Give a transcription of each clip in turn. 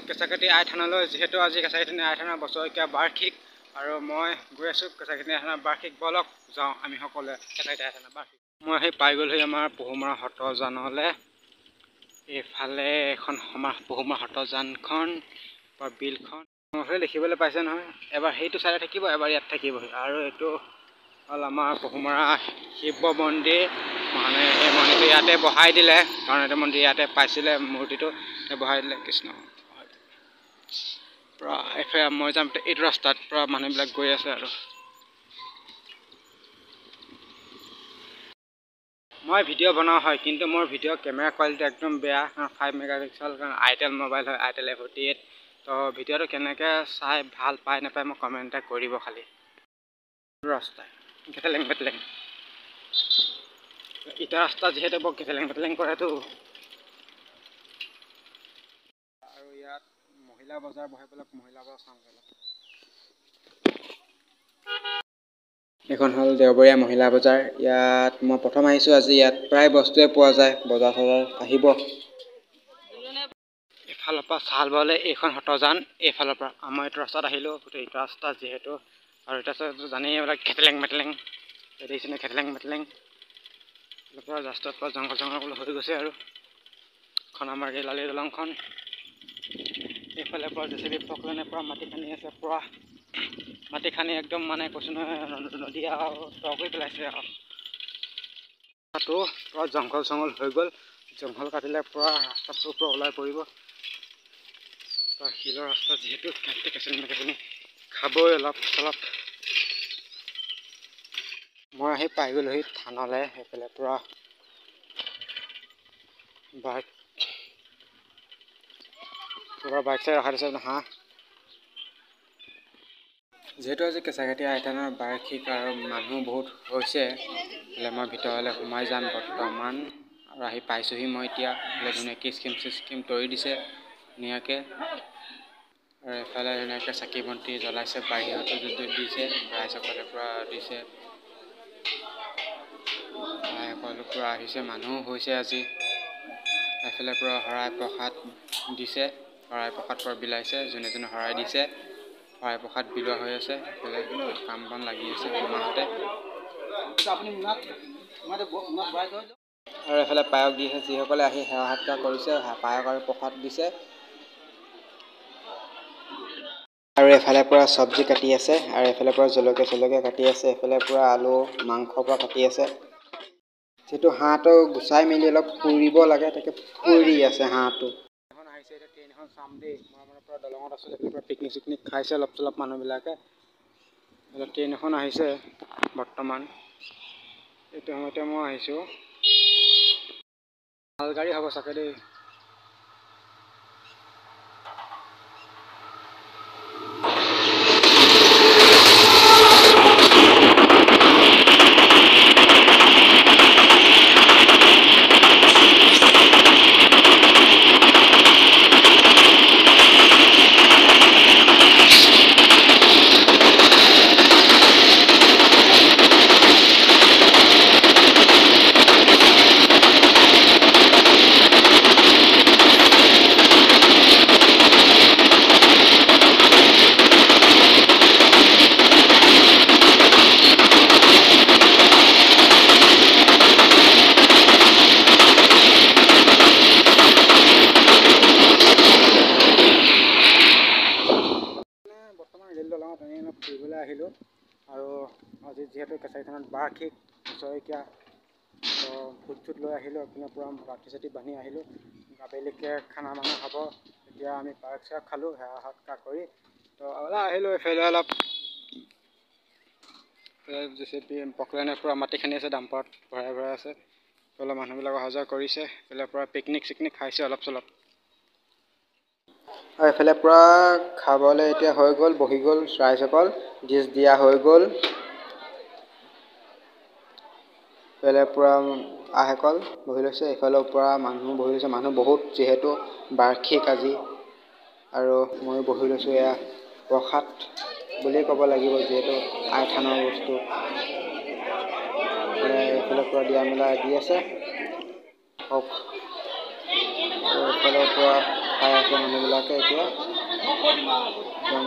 কেঁচাখাতি আই থানালৈ, যিহেতু আজি কেঁচাখাতি আই থানাৰ বছৰেকীয়া বাৰ্ষিক আৰু মই গৈ আছোঁ কেঁচাখাতি আই থানাৰ বাৰ্ষিক। বলক যাওঁ আমি সকলোৱে কেঁচাখাতি আই থানাৰ বাৰ্ষিক। মই আহি পাই গ'লোহি আমাৰ পহুমৰা সত্ৰজানলৈ। এইফালে এখন পহুমৰা সত্ৰজানখন বা বিলখন দেখিবলৈ পাইছে নহয়। এবাৰ সেইটো চাইডে থাকিব, এবাৰ ইয়াত থাকিবহি। আৰু এইটো হ'ল আমাৰ পহুমৰা শিৱ মন্দিৰ। মানে এই মন্দিৰটো ইয়াতে বহাই দিলে, কাৰণ এইটো মন্দিৰ ইয়াতে পাইছিলে, মূৰ্তিটো বহাই দিলে। কৃষ্ণ পূৰা এইফালে মই যাম এইটো ৰাস্তাত পূৰা মানুহবিলাক গৈ আছে। আৰু মই ভিডিঅ' বনাওঁ হয়, কিন্তু মোৰ ভিডিঅ' কেমেৰা কোৱালিটি একদম বেয়া, 5 মেগাপিক্সেল, কাৰণ আইটেল মোবাইল হয়, আইটেল A48। তো ভিডিঅ'টো কেনেকৈ চাই ভাল পায় নাপায় মোক কমেণ্ট এটা কৰিব খালি। ৰাস্তাই ঘেটেলেং মেটেলেং, ইটা ৰাস্তা যিহেতু বৰ ঘেটেলেং মেটেলেং কৰেতো। আৰু ইয়াত মহিলা বজাৰ বহে পেলাই, মহিলা বজাৰ চাওঁ পেলাই। এইখন হ'ল দেওবৰীয়া মহিলা বজাৰ। ইয়াত মই প্ৰথম আহিছোঁ আজি। ইয়াত প্ৰায় বস্তুৱে পোৱা যায়, বজাৰ চজাৰ আহিব। এইফালৰ পৰা চালবলে এইখন সত্ৰজান, এইফালৰ পৰা আমাৰ এইটো ৰাস্তাত আহিলোঁ। গোটেই ইটা ৰাস্তা যিহেতু, আৰু ইটা ৰাস্তাটো জানেই এইবিলাক ঘেটেলেং মেটেলেং, দেখিছেনে ঘেটেলেং মেটেলেং। পৰা ৰাস্তাত পৰা জংঘল জংঘল হৈ গৈছে। আৰু এখন আমাৰ এই লালি দলংখন, এইফালে পৰা জেচিবি ফকলেনে পৰা মাটি খান্দি আছে, পৰা মাটি খান্দি একদম মানে কৈছোঁ নহয়, নদী আৰু দ কৰি পেলাইছে। আৰু পূৰা জংঘল চংঘল হৈ গ'ল। জংঘল কাটিলে পূৰা ৰাস্তাটোৰ পৰা ওলাই পৰিব। শিলৰ ৰাস্তা যিহেতু কেঁচনি মেকেচনি খাবই অলপ চলপ। মই আহি পাই গ'লোহি থানালৈ। সেইফালে পূৰা বাইক চাই ৰখাই দিছে হাঁহ। যিহেতু আজি কেঁচাখাতি আই থানাৰ বাৰ্ষিক আৰু মানুহ বহুত হৈছে, মই ভিতৰলৈ সোমাই যাম বৰ্তমান। আৰু আহি পাইছোঁহি মই এতিয়া। ধুনীয়াকৈ স্কিম তৰি দিছে ধুনীয়াকৈ। আৰু এফালে ধুনীয়াকৈ চাকি বন্তি জ্বলাইছে, বাহিৰতো দিছে, ৰাইজসকলে পূৰা দিছে। সকলো পূৰা আহিছে, মানুহ হৈছে আজি। এফালে পূৰা শৰাই প্ৰসাদ দিছে, শৰাই প্ৰসাদ পূৰা বিলাইছে। যোনে যোনে শৰাই দিছে, শৰাই প্ৰসাদ বিলোৱা হৈ আছে। এইফালে কাম বন লাগি আছে মাহঁতে। আৰু এইফালে পায়স দিছে, যিসকলে আহি সেৱা সৎকাৰ কৰিছে, পায়স আৰু প্ৰসাদ দিছে। আৰু এফালে পৰা চব্জি কাটি আছে, আৰু এফালে পৰা জলকীয়া কাটি আছে। এইফালে পৰা আলু মাংসৰ পৰা কাটি আছে। যিহেতু হাঁহটো গুচাই মেলি অলপ পুৰিব লাগে, তাকে পুৰি আছে হাঁহটো। এখন আহিছে এতিয়া, ট্ৰেইন এখন চাম দেই। মই মানে পৰা দলঙত আছোঁ, এইফালে পৰা পিকনিক চিকনিক খাইছে অলপ চলপ মানুহবিলাকে। ট্ৰেইন এখন আহিছে বৰ্তমান, এইটো সময়তে মই আহিছোঁ। মাল গাড়ী হ'ব চাগে দেই। ফুৰিবলৈ আহিলোঁ। আৰু আজি যিহেতু কেঁচাখাতি থানাত বাৰ্ষিক বছৰেকীয়া, তো ভোট চোট লৈ আহিলোঁ। এইপিনে পূৰা ৰাতি চাতি বান্ধি আহিলোঁ। আবেলিকৈ খানা বানা হ'ব। এতিয়া আমি পায়স চায়স খালোঁ, সেৱা সৎকাৰ কৰি তো আহিলোঁ। এইফালে অলপ জেচিবি ফকলেনে পূৰা মাটি খান্দি আছে, ডাম্পাৰত ভৰাই ভৰাই আছে। এইফালে মানুহবিলাক অহা যোৱা কৰিছে। এইফালে পূৰা পিকনিক চিকনিক খাইছে অলপ চলপ। আৰু এইফালে পূৰা খাবলৈ এতিয়া হৈ গ'ল, বহি গ'ল ৰাইজসকল, ডিছ দিয়া হৈ গ'ল। এইফালে পূৰা আইসকল বহি লৈছে, এইফালেও পূৰা মানুহ বহি লৈছে। মানুহ বহুত যিহেতু বাৰ্ষিক আজি, আৰু ময়ো বহি লৈছোঁ। এয়া প্ৰসাদ বুলিয়ে ক'ব লাগিব, যিহেতু আই থানৰ বস্তু। এইফালে পূৰা দিয়া মেলা দি আছে হওক, আৰু এইফালৰ পৰা খাই আছে মানুহবিলাকে এতিয়া একদম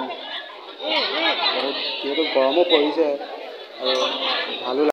বহুত যিহেতু গৰমো পৰিছে আৰু ভালো